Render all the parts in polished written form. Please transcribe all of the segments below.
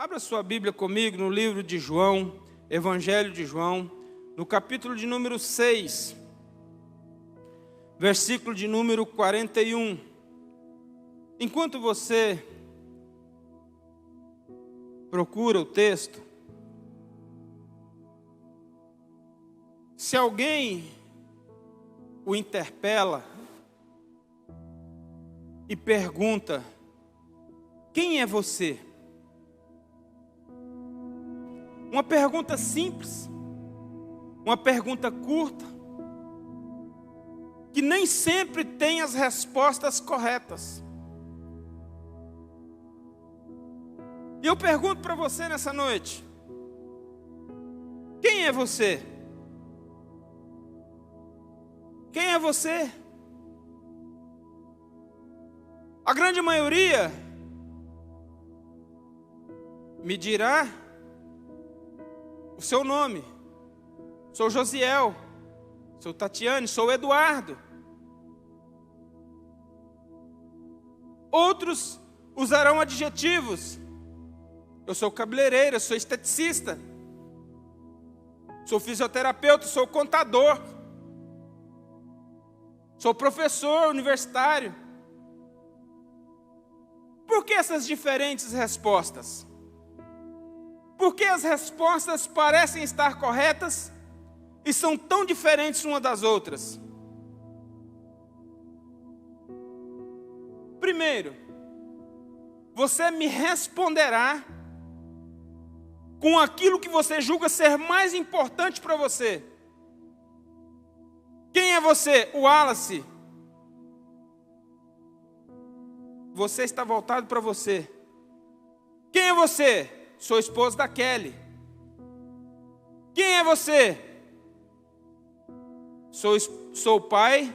Abra sua Bíblia comigo no livro de João, Evangelho de João, no capítulo de número 6, versículo de número 41. Enquanto você procura o texto, se alguém o interpela e pergunta: quem é você? Uma pergunta simples, uma pergunta curta, que nem sempre tem as respostas corretas. E eu pergunto para você nessa noite: quem é você? Quem é você? A grande maioria me dirá o seu nome. Sou Josiel, sou Tatiane, sou Eduardo. Outros usarão adjetivos. Eu sou cabeleireiro, eu sou esteticista, sou fisioterapeuta, sou contador, sou professor universitário. Por que essas diferentes respostas? Por que as respostas parecem estar corretas e são tão diferentes umas das outras? Primeiro, você me responderá com aquilo que você julga ser mais importante para você. Quem é você? O Wallace. Você está voltado para você. Quem é você? Sou esposo da Kelly. Quem é você? Sou pai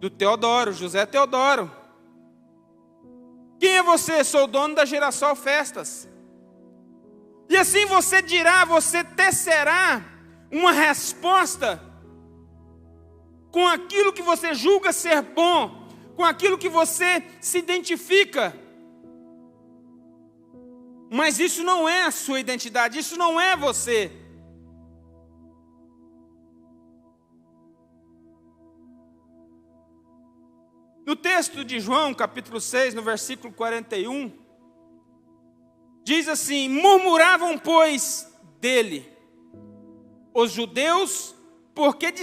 do Teodoro, José Teodoro. Quem é você? Sou dono da Girassol Festas. E assim você dirá, você tecerá uma resposta com aquilo que você julga ser bom, com aquilo que você se identifica. Mas isso não é a sua identidade, isso não é você. No texto de João, capítulo 6, no versículo 41, diz assim: murmuravam, pois, dele os judeus, porque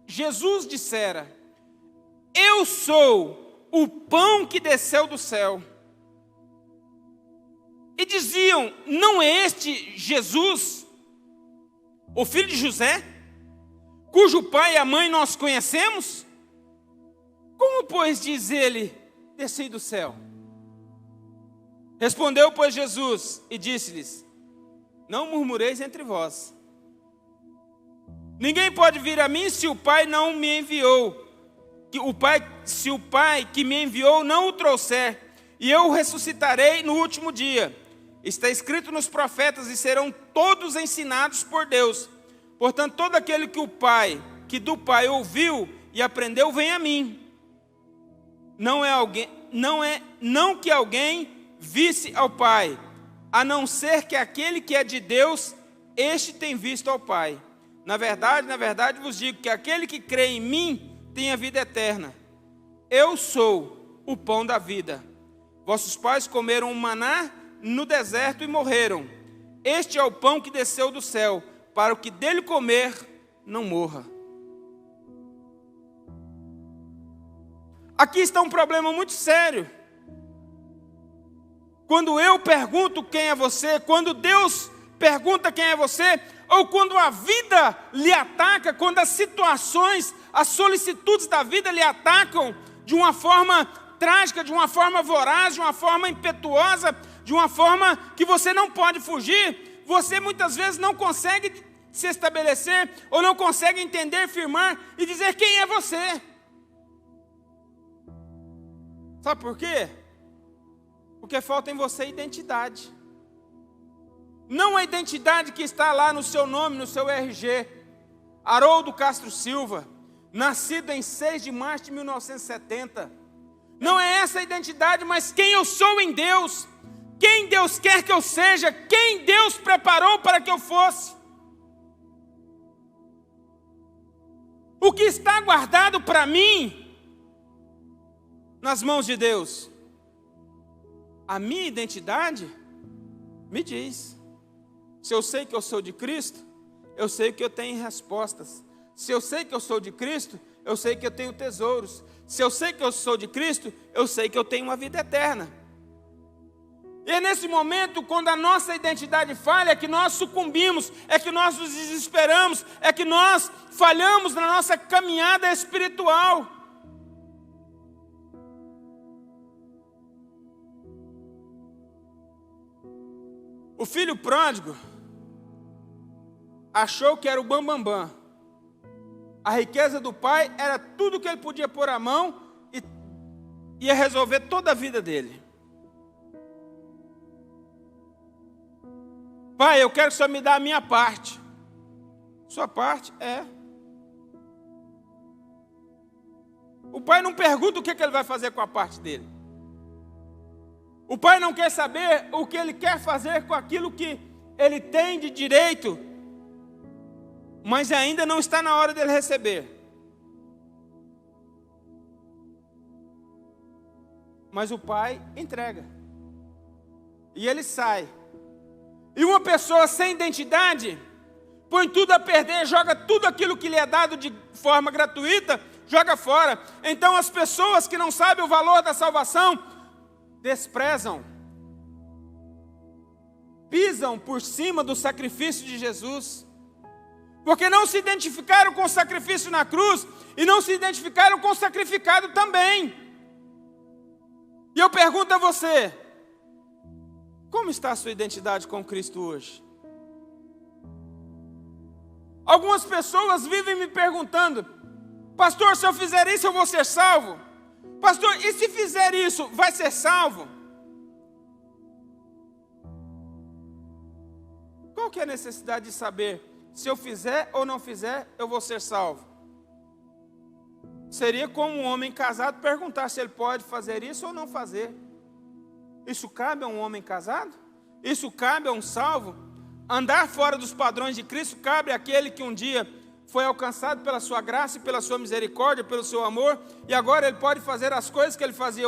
Jesus dissera: eu sou o pão que desceu do céu. E diziam: não é este Jesus, o filho de José, cujo pai e a mãe nós conhecemos? Como, pois, diz ele, desci do céu? Respondeu, pois, Jesus e disse-lhes: não murmureis entre vós. Ninguém pode vir a mim se o Pai não me enviou. Se o Pai que me enviou não o trouxer, e eu o ressuscitarei no último dia. Está escrito nos profetas, e serão todos ensinados por Deus. Portanto, todo aquele que do Pai ouviu e aprendeu, vem a mim. Não que alguém visse ao Pai, a não ser que aquele que é de Deus, este tem visto ao Pai. Na verdade vos digo que aquele que crê em mim tem a vida eterna. Eu sou o pão da vida. Vossos pais comeram o maná no deserto e morreram. Este é o pão que desceu do céu, para o que dele comer não morra. Aqui está um problema muito sério. Quando eu pergunto quem é você, quando Deus pergunta quem é você, ou quando a vida lhe ataca, quando as situações, as solicitudes da vida lhe atacam de uma forma trágica, de uma forma voraz, de uma forma impetuosa, de uma forma que você não pode fugir, você muitas vezes não consegue se estabelecer, ou não consegue entender, firmar e dizer quem é você. Sabe por quê? Porque falta em você identidade. Não a identidade que está lá no seu nome, no seu RG. Haroldo Castro Silva, nascido em 6 de março de 1970. Não é essa a identidade, mas quem eu sou em Deus. Quem Deus quer que eu seja, quem Deus preparou para que eu fosse. O que está guardado para mim nas mãos de Deus. A minha identidade me diz. Se eu sei que eu sou de Cristo, eu sei que eu tenho respostas. Se eu sei que eu sou de Cristo, eu sei que eu tenho tesouros. Se eu sei que eu sou de Cristo, eu sei que eu tenho uma vida eterna. E é nesse momento, quando a nossa identidade falha, é que nós sucumbimos, é que nós nos desesperamos, é que nós falhamos na nossa caminhada espiritual. O filho pródigo achou que era o bambambam. A riqueza do pai era tudo que ele podia pôr a mão e ia resolver toda a vida dele. Pai, eu quero que o Senhor me dê a minha parte. Sua parte é. O pai não pergunta o que ele vai fazer com a parte dele. O pai não quer saber o que ele quer fazer com aquilo que ele tem de direito, mas ainda não está na hora dele receber. Mas o pai entrega. E ele sai. E uma pessoa sem identidade põe tudo a perder, joga tudo aquilo que lhe é dado de forma gratuita, joga fora. Então as pessoas que não sabem o valor da salvação desprezam, pisam por cima do sacrifício de Jesus, porque não se identificaram com o sacrifício na cruz e não se identificaram com o sacrificado também. E eu pergunto a você, como está a sua identidade com Cristo hoje? Algumas pessoas vivem me perguntando, pastor, se eu fizer isso eu vou ser salvo? Pastor, e se fizer isso, vai ser salvo? Qual que é a necessidade de saber se eu fizer ou não fizer, eu vou ser salvo? Seria como um homem casado perguntar se ele pode fazer isso ou não fazer. Isso cabe a um homem casado? Isso cabe a um salvo? Andar fora dos padrões de Cristo cabe àquele que um dia foi alcançado pela sua graça e pela sua misericórdia, pelo seu amor, e agora ele pode fazer as coisas que ele fazia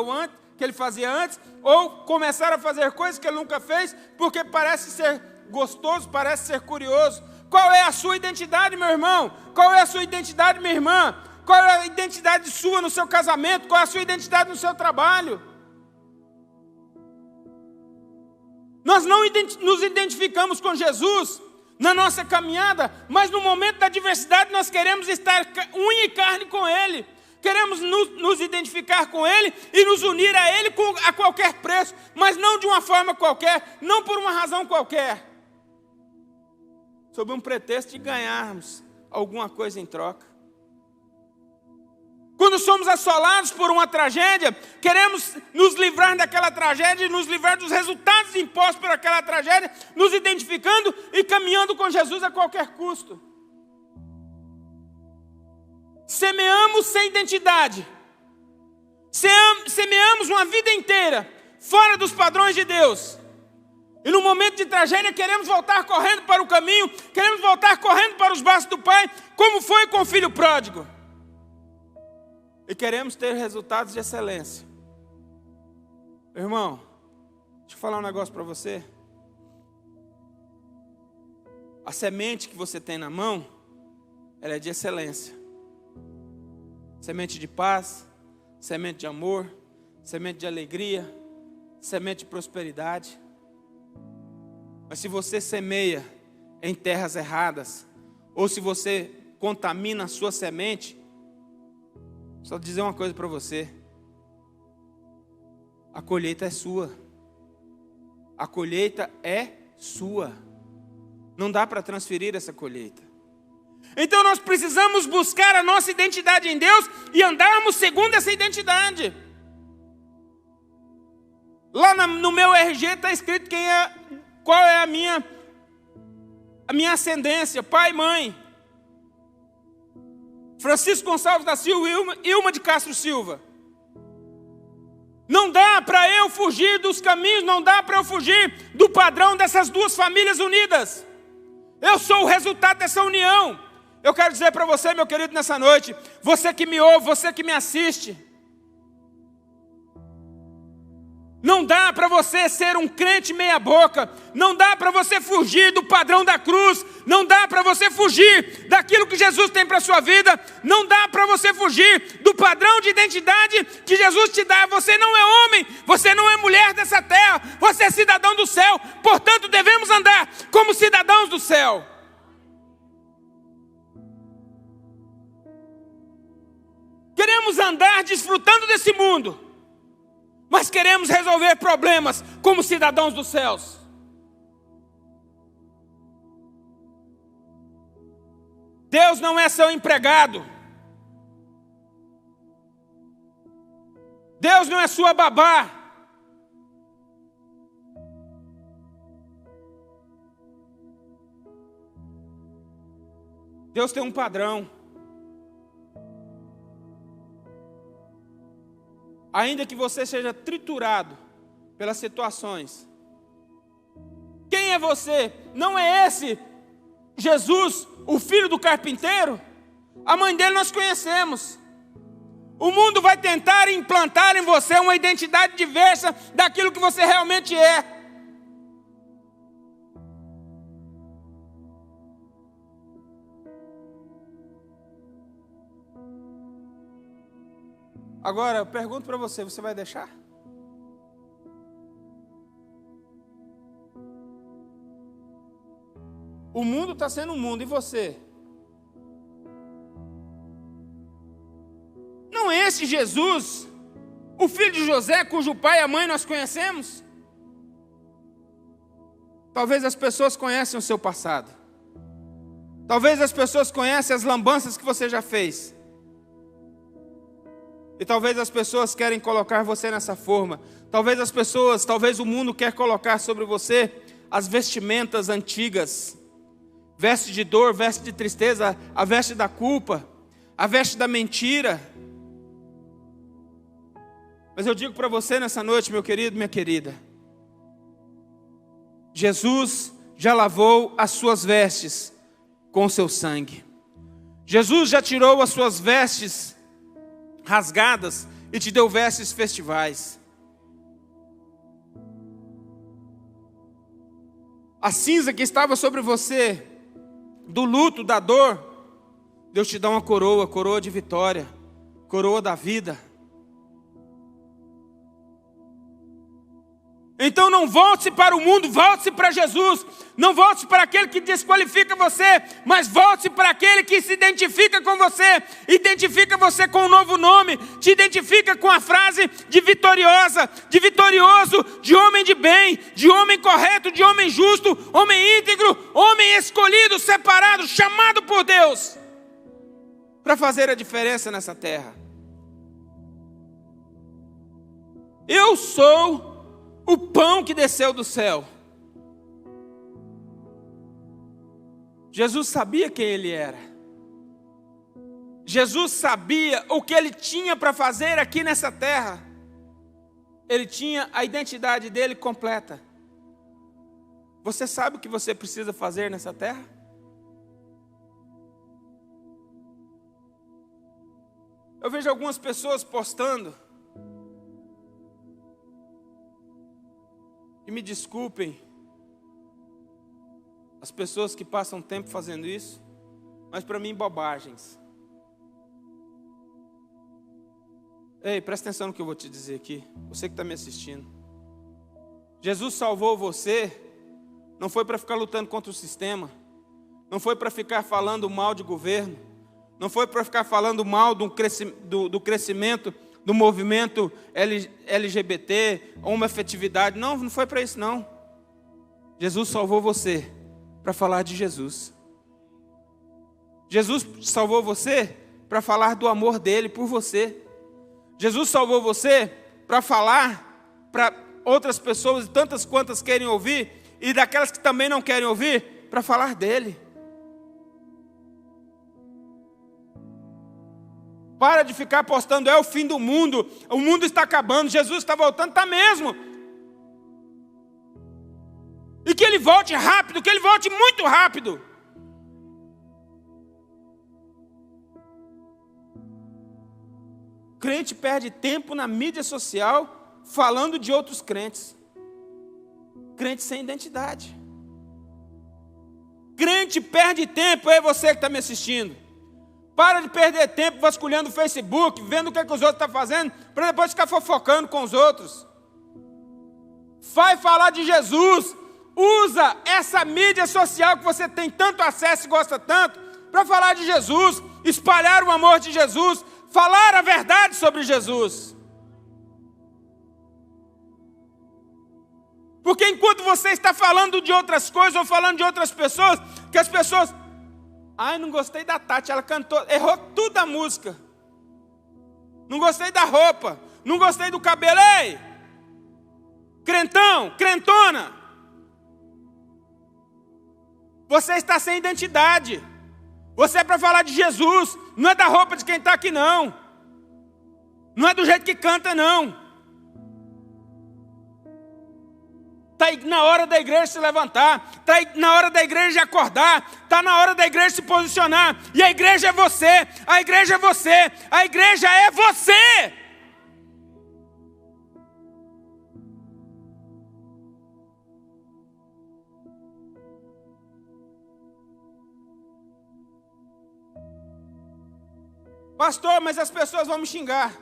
antes, ou começar a fazer coisas que ele nunca fez, porque parece ser gostoso, parece ser curioso. Qual é a sua identidade, meu irmão? Qual é a sua identidade, minha irmã? Qual é a identidade sua no seu casamento? Qual é a sua identidade no seu trabalho? Nós não nos identificamos com Jesus na nossa caminhada, mas no momento da adversidade nós queremos estar unha e carne com Ele. Queremos nos identificar com Ele e nos unir a Ele a qualquer preço, mas não de uma forma qualquer, não por uma razão qualquer, sob um pretexto de ganharmos alguma coisa em troca. Quando somos assolados por uma tragédia, queremos nos livrar daquela tragédia e nos livrar dos resultados impostos por aquela tragédia, nos identificando e caminhando com Jesus a qualquer custo. Semeamos sem identidade. Semeamos uma vida inteira fora dos padrões de Deus. E no momento de tragédia queremos voltar correndo para o caminho, queremos voltar correndo para os braços do Pai, como foi com o filho pródigo. E queremos ter resultados de excelência. Irmão, deixa eu falar um negócio para você. A semente que você tem na mão, ela é de excelência. Semente de paz, semente de amor, semente de alegria, semente de prosperidade. Mas se você semeia em terras erradas, ou se você contamina a sua semente, só dizer uma coisa para você: a colheita é sua. A colheita é sua. Não dá para transferir essa colheita. Então nós precisamos buscar a nossa identidade em Deus e andarmos segundo essa identidade. Lá no meu RG está escrito qual é a minha ascendência, pai e mãe. Francisco Gonçalves da Silva, Ilma de Castro Silva. Não dá para eu fugir dos caminhos, não dá para eu fugir do padrão dessas duas famílias unidas. Eu sou o resultado dessa união. Eu quero dizer para você, meu querido, nessa noite, você que me ouve, você que me assiste, não dá para você ser um crente meia boca, não dá para você fugir do padrão da cruz, não dá para você fugir daquilo que Jesus tem para a sua vida, não dá para você fugir do padrão de identidade que Jesus te dá. Você não é homem, você não é mulher dessa terra, você é cidadão do céu, portanto devemos andar como cidadãos do céu. Queremos andar desfrutando desse mundo, mas queremos resolver problemas como cidadãos dos céus. Deus não é seu empregado. Deus não é sua babá. Deus tem um padrão. Ainda que você seja triturado pelas situações. Quem é você? Não é esse Jesus, o filho do carpinteiro? A mãe dele nós conhecemos. O mundo vai tentar implantar em você uma identidade diversa daquilo que você realmente é. Agora, eu pergunto para você, você vai deixar? O mundo está sendo um mundo, e você? Não é esse Jesus, o filho de José, cujo pai e a mãe nós conhecemos? Talvez as pessoas conhecem o seu passado. Talvez as pessoas conhecem as lambanças que você já fez. E talvez as pessoas querem colocar você nessa forma. Talvez o mundo quer colocar sobre você as vestimentas antigas. Veste de dor, veste de tristeza, a veste da culpa, a veste da mentira. Mas eu digo para você nessa noite, meu querido, minha querida, Jesus já lavou as suas vestes com o seu sangue. Jesus já tirou as suas vestes rasgadas e te deu vestes festivais. A cinza que estava sobre você, do luto, da dor, Deus te dá uma coroa, coroa de vitória, coroa da vida. Então não volte-se para o mundo, volte-se para Jesus. Não volte-se para aquele que desqualifica você, mas volte-se para aquele que se identifica com você, identifica você com um novo nome, te identifica com a frase de vitoriosa, de vitorioso, de homem de bem, de homem correto, de homem justo, homem íntegro, homem escolhido, separado, chamado por Deus para fazer a diferença nessa terra. Eu sou o pão que desceu do céu. Jesus sabia quem ele era. Jesus sabia o que ele tinha para fazer aqui nessa terra. Ele tinha a identidade dele completa. Você sabe o que você precisa fazer nessa terra? Eu vejo algumas pessoas postando, e me desculpem as pessoas que passam tempo fazendo isso, mas para mim bobagens. Ei, presta atenção no que eu vou te dizer aqui, você que está me assistindo. Jesus salvou você, não foi para ficar lutando contra o sistema, não foi para ficar falando mal de governo, não foi para ficar falando mal do crescimento do movimento LGBT, homoafetividade. Não foi para isso não. Jesus salvou você para falar de Jesus. Jesus salvou você para falar do amor dele por você. Jesus salvou você para falar para outras pessoas, tantas quantas querem ouvir, e daquelas que também não querem ouvir, para falar dele. Para de ficar postando, é o fim do mundo, o mundo está acabando, Jesus está voltando, está mesmo. E que Ele volte rápido, que Ele volte muito rápido. Crente perde tempo na mídia social falando de outros crentes. Crente sem identidade. Crente perde tempo, é você que está me assistindo. Para de perder tempo vasculhando o Facebook, vendo o que os outros estão fazendo, para depois ficar fofocando com os outros. Vai falar de Jesus. Usa essa mídia social que você tem tanto acesso e gosta tanto, para falar de Jesus, espalhar o amor de Jesus, falar a verdade sobre Jesus. Porque enquanto você está falando de outras coisas, ou falando de outras pessoas, que as pessoas... Ai, não gostei da Tati, ela cantou, errou tudo a música. Não gostei da roupa, não gostei do cabelo. Ei, crentão, crentona, você está sem identidade. Você é para falar de Jesus, não é da roupa de quem está aqui não. Não é do jeito que canta não. Está na hora da igreja se levantar, está na hora da igreja acordar, está na hora da igreja se posicionar. E a igreja é você, a igreja é você, a igreja é você. Pastor, mas as pessoas vão me xingar.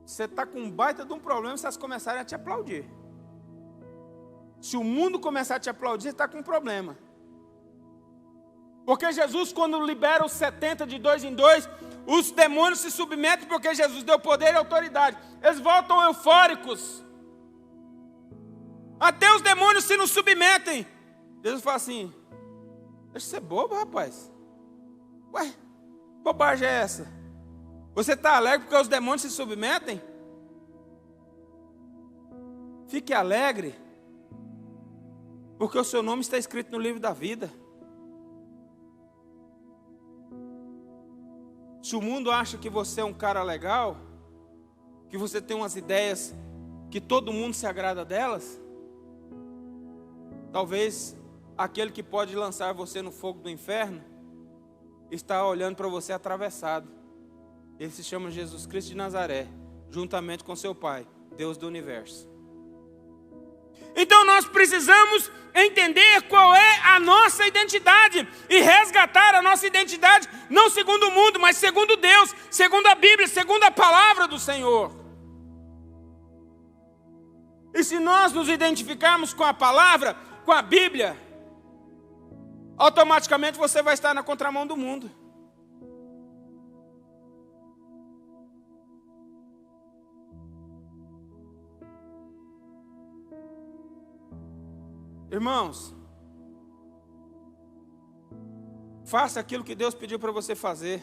Você está com um baita de um problema se elas começarem a te aplaudir. Se o mundo começar a te aplaudir, você está com um problema. Porque Jesus, quando libera os 70 de 2 em 2, os demônios se submetem porque Jesus deu poder e autoridade. Eles voltam eufóricos. Até os demônios se nos submetem. Jesus fala assim, deixa de ser bobo, rapaz. Ué, que bobagem é essa? Você está alegre porque os demônios se submetem? Fique alegre, porque o seu nome está escrito no livro da vida. Se o mundo acha que você é um cara legal, que você tem umas ideias que todo mundo se agrada delas, talvez aquele que pode lançar você no fogo do inferno está olhando para você atravessado. Ele se chama Jesus Cristo de Nazaré, juntamente com seu Pai, Deus do universo. Então nós precisamos entender qual é a nossa identidade e resgatar a nossa identidade, não segundo o mundo, mas segundo Deus, segundo a Bíblia, segundo a palavra do Senhor. E se nós nos identificarmos com a palavra, com a Bíblia, automaticamente você vai estar na contramão do mundo. Irmãos, faça aquilo que Deus pediu para você fazer.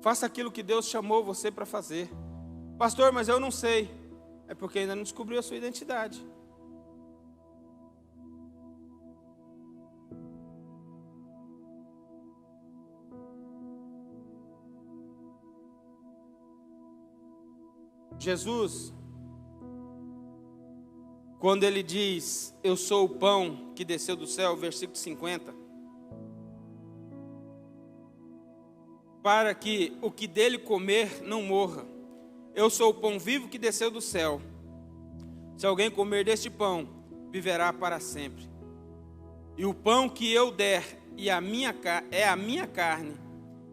Faça aquilo que Deus chamou você para fazer. Pastor, mas eu não sei. É porque ainda não descobriu a sua identidade. Jesus, quando ele diz, eu sou o pão que desceu do céu, versículo 50, para que o que dele comer não morra. Eu sou o pão vivo que desceu do céu. Se alguém comer deste pão, viverá para sempre. E o pão que eu der é a minha carne,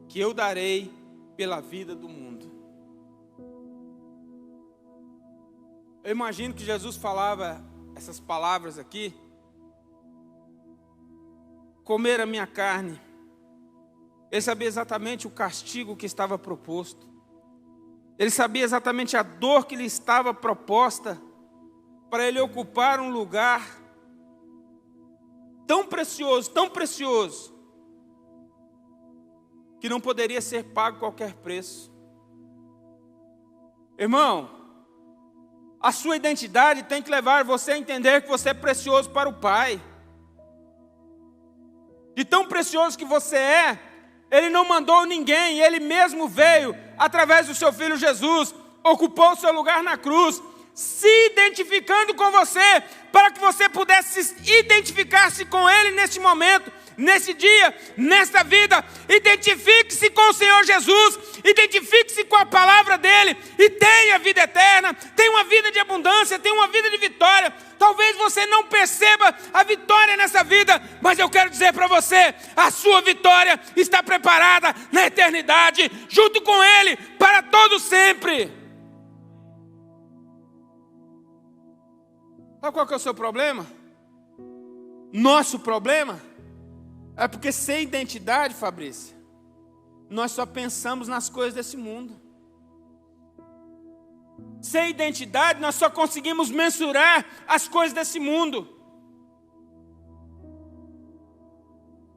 que eu darei pela vida do mundo. Eu imagino que Jesus falava essas palavras aqui. Comer a minha carne. Ele sabia exatamente o castigo que estava proposto. Ele sabia exatamente a dor que lhe estava proposta para ele ocupar um lugar tão precioso, que não poderia ser pago qualquer preço. Irmão, a sua identidade tem que levar você a entender que você é precioso para o Pai. de tão precioso que você é, Ele não mandou ninguém, Ele mesmo veio, através do seu Filho Jesus, ocupou o seu lugar na cruz, se identificando com você, para que você pudesse identificar-se com Ele neste momento, nesse dia, nesta vida. Identifique-se com o Senhor Jesus, identifique-se com a palavra dEle, e tenha vida eterna, tenha uma vida de abundância, tenha uma vida de vitória. Talvez você não perceba a vitória nessa vida, mas eu quero dizer para você, a sua vitória está preparada na eternidade, junto com Ele, para todo sempre. Sabe qual que é o seu problema? Nosso problema é porque sem identidade, Fabrícia, nós só pensamos nas coisas desse mundo. Sem identidade, nós só conseguimos mensurar as coisas desse mundo.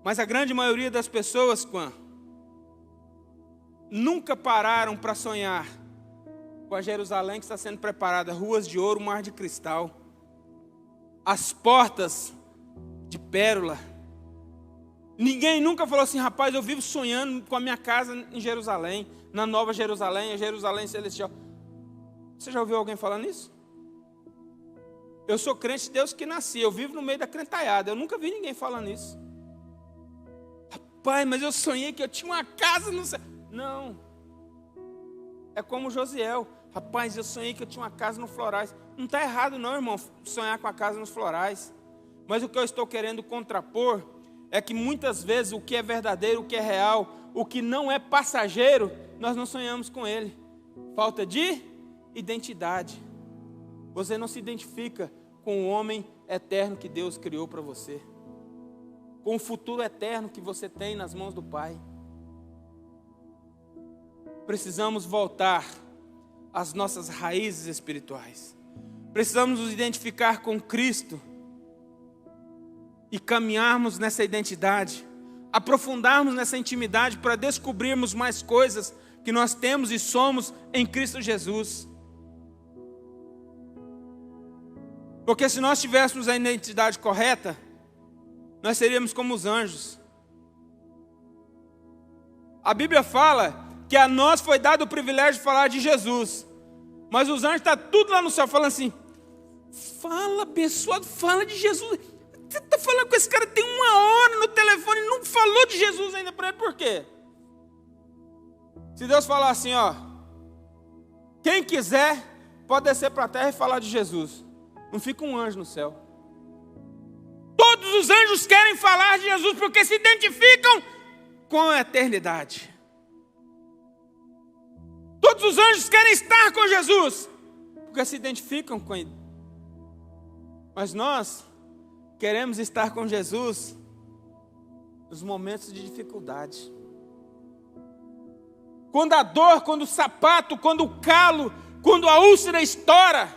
Mas a grande maioria das pessoas, nunca pararam para sonhar com a Jerusalém que está sendo preparada, ruas de ouro, mar de cristal, as portas de pérola. Ninguém nunca falou assim: rapaz, eu vivo sonhando com a minha casa em Jerusalém, na Nova Jerusalém, a Jerusalém Celestial. Você já ouviu alguém falando isso? Eu sou crente de Deus que nasci, eu vivo no meio da crentaiada, eu nunca vi ninguém falando isso. Rapaz, mas eu sonhei que eu tinha uma casa no céu. Não. É como Josiel. Rapaz, eu sonhei que eu tinha uma casa no Florais. Não está errado não, irmão, sonhar com a casa nos Florais. Mas o que eu estou querendo contrapor é que muitas vezes o que é verdadeiro, o que é real, o que não é passageiro, nós não sonhamos com ele. Falta de identidade. Você não se identifica com o homem eterno que Deus criou para você, com o futuro eterno que você tem nas mãos do Pai. Precisamos voltar às nossas raízes espirituais. Precisamos nos identificar com Cristo e caminharmos nessa identidade, aprofundarmos nessa intimidade para descobrirmos mais coisas que nós temos e somos em Cristo Jesus. Porque se nós tivéssemos a identidade correta, nós seríamos como os anjos. A Bíblia fala que a nós foi dado o privilégio de falar de Jesus, mas os anjos estão tudo lá no céu falando assim: fala, abençoado, fala de Jesus. Você está falando com esse cara tem 1 hora no telefone e não falou de Jesus ainda para ele, por quê? Se Deus falar assim, ó, quem quiser pode descer para a terra e falar de Jesus, não fica um anjo no céu. Todos os anjos querem falar de Jesus porque se identificam com a eternidade. Todos os anjos querem estar com Jesus porque se identificam com Ele. Mas nós queremos estar com Jesus nos momentos de dificuldade. Quando a dor, quando o sapato, quando o calo, quando a úlcera estoura,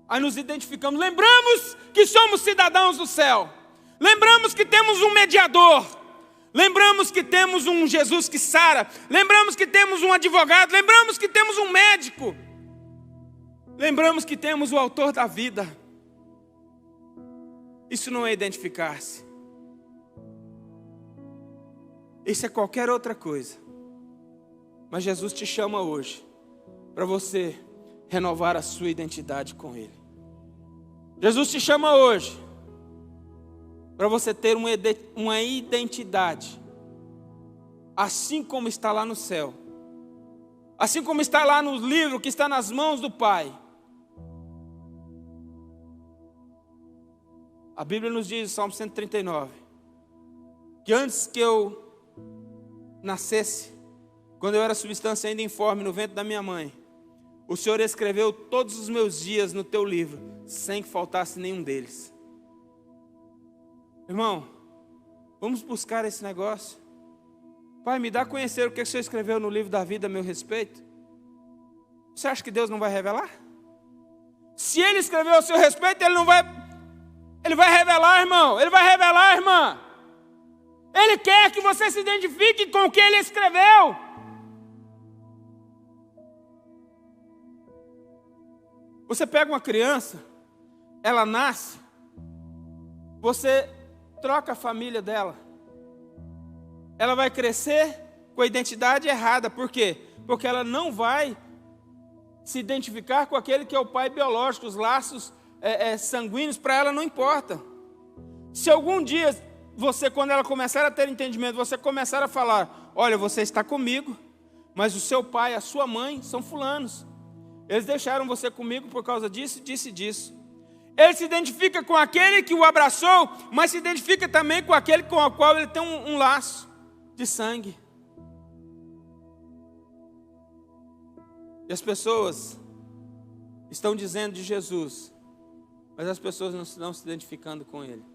aí nos identificamos. Lembramos que somos cidadãos do céu. Lembramos que temos um mediador. Lembramos que temos um Jesus que sara. Lembramos que temos um advogado. Lembramos que temos um médico. Lembramos que temos o autor da vida. Isso não é identificar-se. Isso é qualquer outra coisa. Mas Jesus te chama hoje para você renovar a sua identidade com Ele. Jesus te chama hoje para você ter uma identidade, assim como está lá no céu, assim como está lá no livro que está nas mãos do Pai. A Bíblia nos diz, Salmo 139, que antes que eu nascesse, quando eu era substância ainda informe no ventre da minha mãe, o Senhor escreveu todos os meus dias no teu livro, sem que faltasse nenhum deles. Irmão, vamos buscar esse negócio. Pai, me dá a conhecer o que o Senhor escreveu no livro da vida a meu respeito. Você acha que Deus não vai revelar? Se Ele escreveu a seu respeito, Ele não vai... Ele vai revelar, irmão. Ele vai revelar, irmã. Ele quer que você se identifique com o que Ele escreveu. Você pega uma criança, ela nasce, você troca a família dela. Ela vai crescer com a identidade errada. Por quê? Porque ela não vai se identificar com aquele que é o pai biológico. Os laços sanguíneos para ela não importa. Se algum dia você, quando ela começar a ter entendimento, você começar a falar: olha, você está comigo, mas o seu pai, a sua mãe são fulanos. Eles deixaram você comigo por causa disso, disso e disso. Ele se identifica com aquele que o abraçou, mas se identifica também com aquele com o qual ele tem um laço de sangue. E as pessoas estão dizendo de Jesus, mas as pessoas não estão se identificando com ele.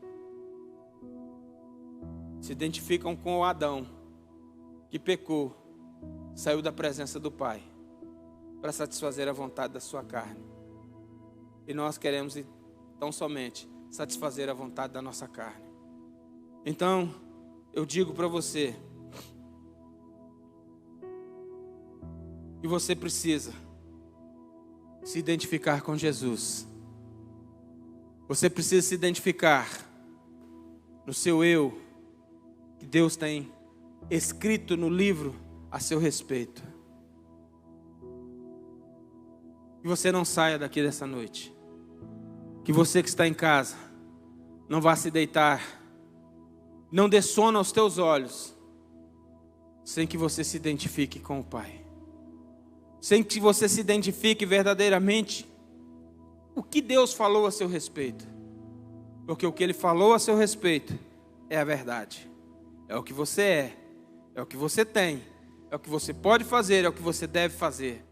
Se identificam com o Adão, que pecou, saiu da presença do Pai, para satisfazer a vontade da sua carne. E nós queremos tão somente satisfazer a vontade da nossa carne. Então, eu digo para você, que você precisa se identificar com Jesus. Você precisa se identificar no seu eu, que Deus tem escrito no livro a seu respeito. Que você não saia daqui dessa noite. Que você que está em casa não vá se deitar, não dê sono aos teus olhos, sem que você se identifique com o Pai. Sem que você se identifique verdadeiramente o que Deus falou a seu respeito. Porque o que Ele falou a seu respeito é a verdade. É o que você é o que você tem, é o que você pode fazer, é o que você deve fazer.